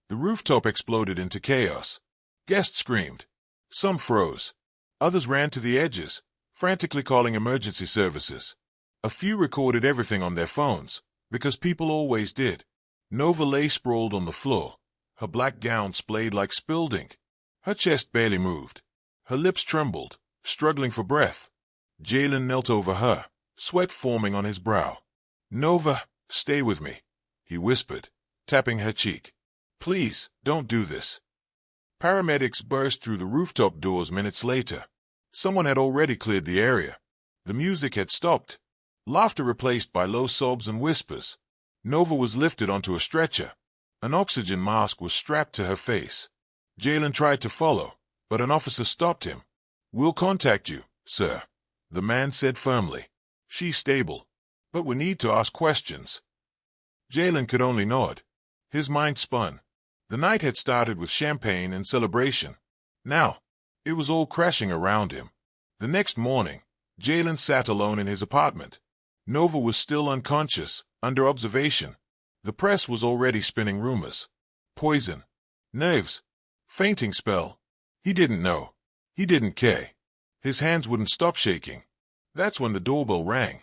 The rooftop exploded into chaos. Guests screamed. Some froze. Others ran to the edges, frantically calling emergency services. A few recorded everything on their phones, because people always did. Nova lay sprawled on the floor, her black gown splayed like spilled ink. Her chest barely moved. Her lips trembled, struggling for breath. Jalen knelt over her, sweat forming on his brow. "Nova, stay with me," he whispered, tapping her cheek. "Please, don't do this." Paramedics burst through the rooftop doors minutes later. Someone had already cleared the area. The music had stopped. Laughter replaced by low sobs and whispers. Nova was lifted onto a stretcher. An oxygen mask was strapped to her face. Jalen tried to follow, but an officer stopped him. "We'll contact you, sir," the man said firmly. "She's stable, but we need to ask questions." Jalen could only nod. His mind spun. The night had started with champagne and celebration. Now, it was all crashing around him. The next morning, Jalen sat alone in his apartment. Nova was still unconscious, under observation. The press was already spinning rumors. Poison. Nerves. Fainting spell. He didn't know. He didn't care. His hands wouldn't stop shaking. That's when the doorbell rang.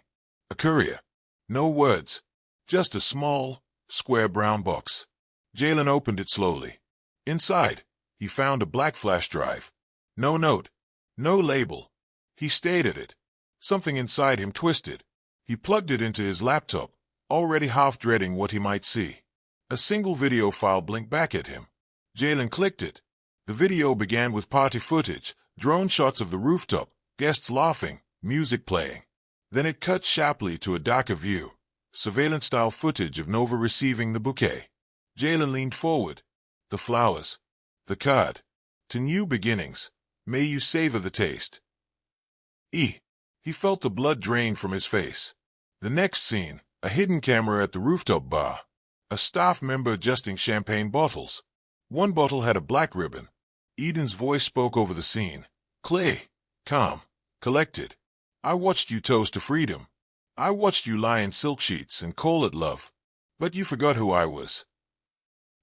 A courier. No words. Just a small, square brown box. Jalen opened it slowly. Inside, he found a black flash drive. No note. No label. He stared at it. Something inside him twisted. He plugged it into his laptop, already half dreading what he might see. A single video file blinked back at him. Jalen clicked it. The video began with party footage, drone shots of the rooftop, guests laughing, music playing. Then it cut sharply to a darker view, surveillance-style footage of Nova receiving the bouquet. Jalen leaned forward. The flowers. The card. "To new beginnings. May you savor the taste." He felt the blood drain from his face. The next scene, a hidden camera at the rooftop bar. A staff member adjusting champagne bottles. One bottle had a black ribbon. Eden's voice spoke over the scene. "Clay, calm, collected. I watched you toast to freedom. I watched you lie in silk sheets and call it love. But you forgot who I was."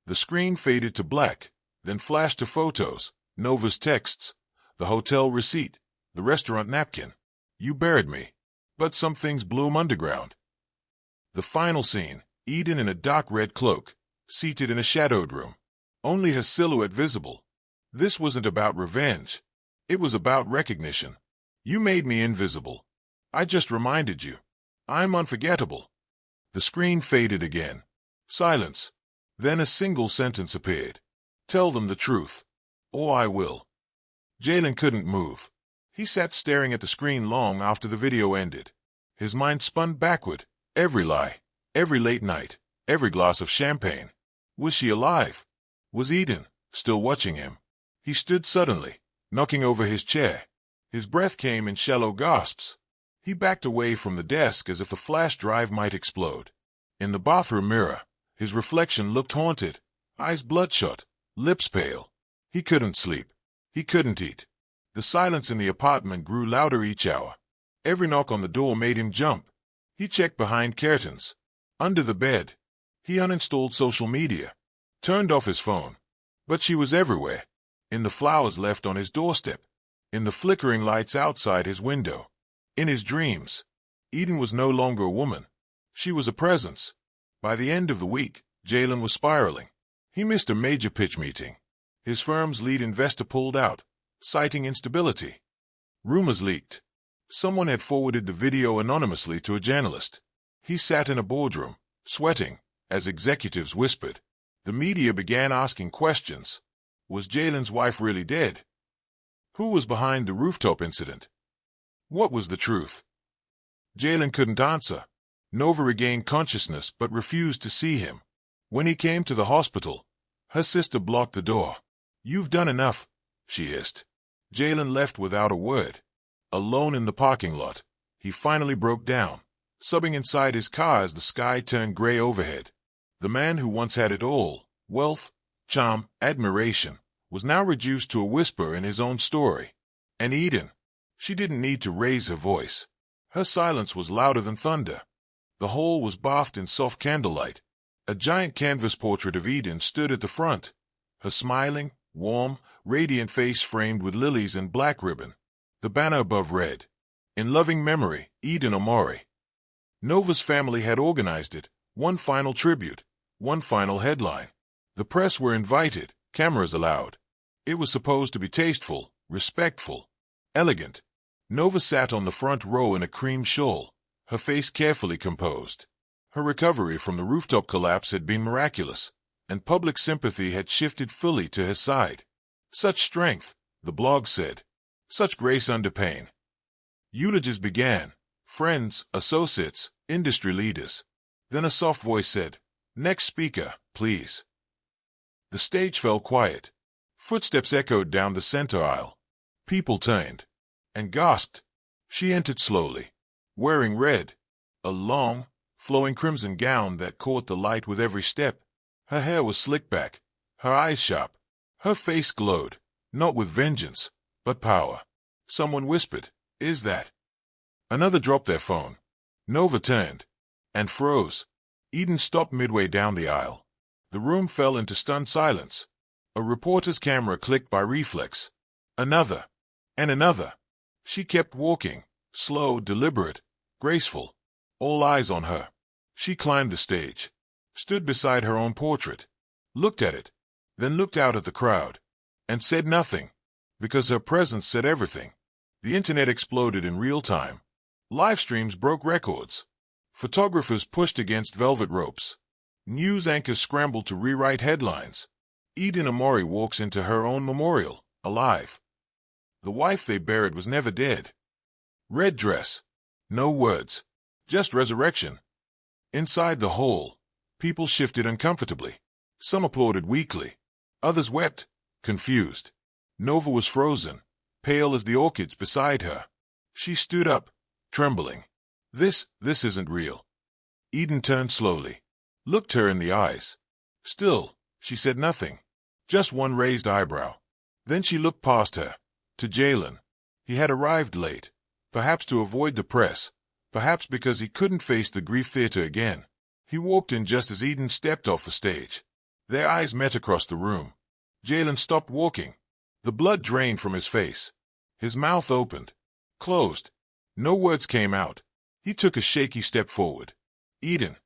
The screen faded to black, then flashed to photos, Nova's texts, the hotel receipt, the restaurant napkin. "You buried me. But some things bloom underground." The final scene, Eden in a dark red cloak, seated in a shadowed room. Only her silhouette visible. This wasn't about revenge. It was about recognition. "You made me invisible. I just reminded you. I'm unforgettable." The screen faded again. Silence. Then a single sentence appeared. "Tell them the truth. Or I will." Jalen couldn't move. He sat staring at the screen long after the video ended. His mind spun backward. Every lie. Every late night. Every glass of champagne. Was she alive? Was Eden still watching him? He stood suddenly, knocking over his chair. His breath came in shallow gasps. He backed away from the desk as if the flash drive might explode. In the bathroom mirror, his reflection looked haunted, eyes bloodshot, lips pale. He couldn't sleep. He couldn't eat. The silence in the apartment grew louder each hour. Every knock on the door made him jump. He checked behind curtains, under the bed. He uninstalled social media, turned off his phone. But she was everywhere. In the flowers left on his doorstep, in the flickering lights outside his window, in his dreams. Eden was no longer a woman. She was a presence. By the end of the week, Jalen was spiraling. He missed a major pitch meeting. His firm's lead investor pulled out, citing instability. Rumors leaked. Someone had forwarded the video anonymously to a journalist. He sat in a boardroom, sweating, as executives whispered. The media began asking questions. Was Jalen's wife really dead? Who was behind the rooftop incident? What was the truth? Jalen couldn't answer. Nova regained consciousness but refused to see him. When he came to the hospital, her sister blocked the door. "You've done enough," she hissed. Jalen left without a word. Alone in the parking lot, he finally broke down, sobbing inside his car as the sky turned gray overhead. The man who once had it all, wealth, charm, admiration, was now reduced to a whisper in his own story. And Eden, she didn't need to raise her voice. Her silence was louder than thunder. The hall was bathed in soft candlelight. A giant canvas portrait of Eden stood at the front, her smiling, warm, radiant face framed with lilies and black ribbon. The banner above read, "In loving memory, Eden Omori." Nova's family had organized it, one final tribute, one final headline. The press were invited, cameras allowed. It was supposed to be tasteful, respectful, elegant. Nova sat on the front row in a cream shawl, her face carefully composed. Her recovery from the rooftop collapse had been miraculous, and public sympathy had shifted fully to his side. Such strength, the blog said. Such grace under pain. Eulogies began. Friends, associates, industry leaders. Then a soft voice said, "Next speaker, please." The stage fell quiet. Footsteps echoed down the center aisle. People turned and gasped. She entered slowly, wearing red, a long, flowing crimson gown that caught the light with every step. Her hair was slicked back, her eyes sharp. Her face glowed, not with vengeance, but power. Someone whispered, "Is that?" Another dropped their phone. Nova turned and froze. Eden stopped midway down the aisle. The room fell into stunned silence. A reporter's camera clicked by reflex. Another, and another. She kept walking, slow, deliberate, graceful. All eyes on her. She climbed the stage, stood beside her own portrait, looked at it, then looked out at the crowd, and said nothing, because her presence said everything. The internet exploded in real time. Live streams broke records. Photographers pushed against velvet ropes. News anchors scrambled to rewrite headlines. Eden Omori walks into her own memorial, alive. The wife they buried was never dead. Red dress. No words. Just resurrection. Inside the hall, people shifted uncomfortably. Some applauded weakly. Others wept, confused. Nova was frozen, pale as the orchids beside her. She stood up, trembling. This isn't real." Eden turned slowly, looked her in the eyes. Still, she said nothing, just one raised eyebrow. Then she looked past her, to Jalen. He had arrived late, perhaps to avoid the press, perhaps because he couldn't face the grief theater again. He walked in just as Eden stepped off the stage. Their eyes met across the room. Jalen stopped walking. The blood drained from his face. His mouth opened, closed. No words came out. He took a shaky step forward. "Eden."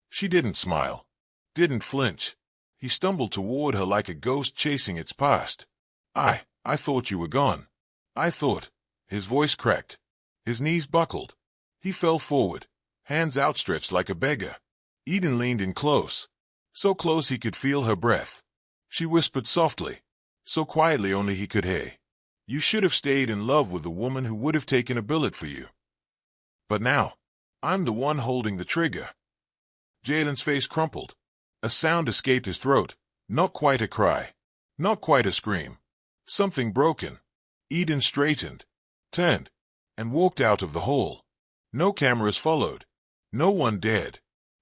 She didn't smile, didn't flinch. He stumbled toward her like a ghost chasing its past. I thought you were gone. I thought." His voice cracked. His knees buckled. He fell forward, hands outstretched like a beggar. Eden leaned in close, so close he could feel her breath. She whispered softly, so quietly only he could hear, "You should have stayed in love with the woman who would have taken a bullet for you. But now, I'm the one holding the trigger." Jalen's face crumpled. A sound escaped his throat, not quite a cry, not quite a scream. Something broken. Eden straightened, turned, and walked out of the hall. No cameras followed. No one dared.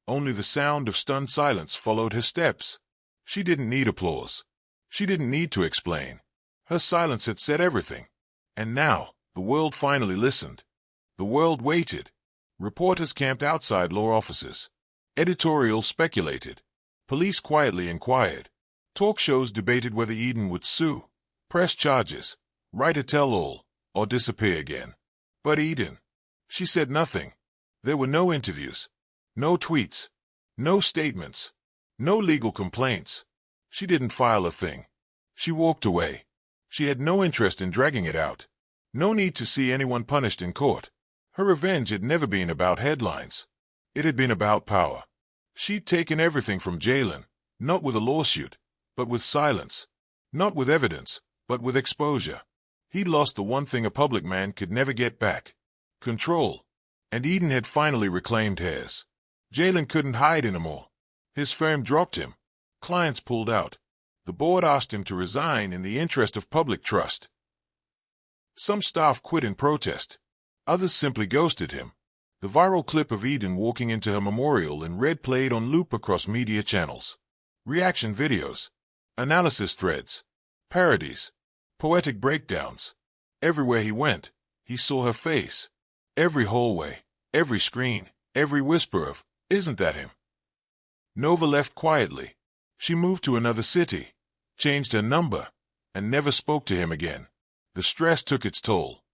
Only the sound of stunned silence followed her steps. She didn't need applause. She didn't need to explain. Her silence had said everything. And now, the world finally listened. The world waited. Reporters camped outside law offices. Editorials speculated. Police quietly inquired. Talk shows debated whether Eden would sue, press charges, write a tell-all, or disappear again. But Eden, she said nothing. There were no interviews, no tweets, no statements, no legal complaints. She didn't file a thing. She walked away. She had no interest in dragging it out. No need to see anyone punished in court. Her revenge had never been about headlines. It had been about power. She'd taken everything from Jalen, not with a lawsuit, but with silence. Not with evidence, but with exposure. He'd lost the one thing a public man could never get back: control. And Eden had finally reclaimed hers. Jalen couldn't hide anymore. His firm dropped him. Clients pulled out. The board asked him to resign in the interest of public trust. Some staff quit in protest. Others simply ghosted him. The viral clip of Eden walking into her memorial in red played on loop across media channels. Reaction videos, analysis threads, parodies, poetic breakdowns. Everywhere he went, he saw her face. Every hallway, every screen, every whisper of, "Isn't that him?" Nova left quietly. She moved to another city, changed her number, and never spoke to him again. The stress took its toll.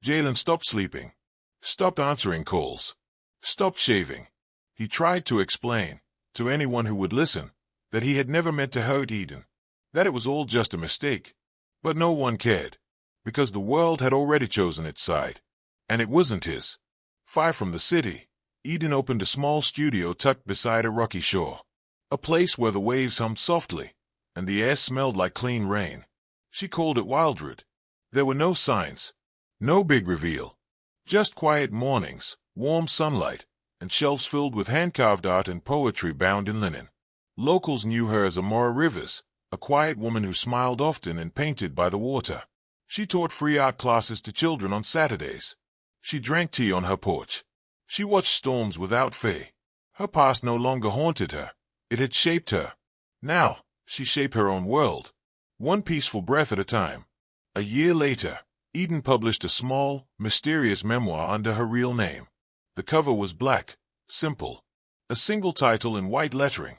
Jalen stopped sleeping, stopped answering calls, stopped shaving. He tried to explain, to anyone who would listen, that he had never meant to hurt Eden, that it was all just a mistake. But no one cared, because the world had already chosen its side, and it wasn't his. Far from the city, Eden opened a small studio tucked beside a rocky shore, a place where the waves hummed softly, and the air smelled like clean rain. She called it Wildwood. There were no signs, no big reveal, just quiet mornings, warm sunlight, and shelves filled with hand-carved art and poetry bound in linen. Locals knew her as Amora Rivers, a quiet woman who smiled often and painted by the water. She taught free art classes to children on Saturdays. She drank tea on her porch. She watched storms without fear. Her past no longer haunted her. It had shaped her. Now, she shaped her own world, one peaceful breath at a time. A year later, Eden published a small, mysterious memoir under her real name. The cover was black, simple. A single title in white lettering.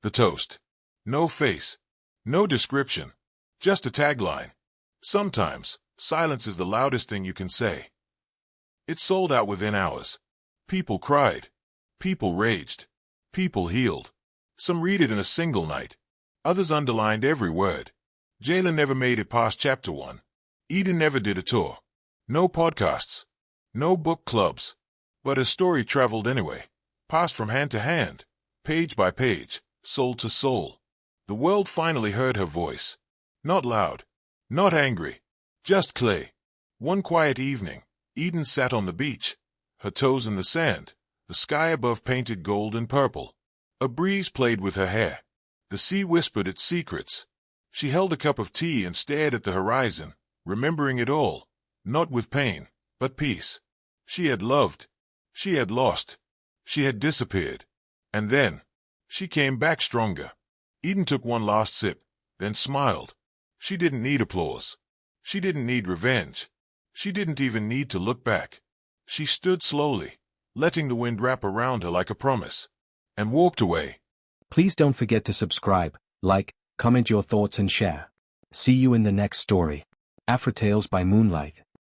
The Toast. No face. No description. Just a tagline. Sometimes, silence is the loudest thing you can say. It sold out within hours. People cried. People raged. People healed. Some read it in a single night. Others underlined every word. Jalen never made it past chapter 1. Eden never did a tour. No podcasts. No book clubs. But her story traveled anyway, passed from hand to hand, page by page, soul to soul. The world finally heard her voice. Not loud. Not angry. Just clay. One quiet evening, Eden sat on the beach, her toes in the sand, the sky above painted gold and purple. A breeze played with her hair. The sea whispered its secrets. She held a cup of tea and stared at the horizon, remembering it all, not with pain, but peace. She had loved. She had lost. She had disappeared. And then, she came back stronger. Eden took one last sip, then smiled. She didn't need applause. She didn't need revenge. She didn't even need to look back. She stood slowly, letting the wind wrap around her like a promise, and walked away. Please don't forget to subscribe, like, comment your thoughts and share. See you in the next story. AFRITALES by Moonlight.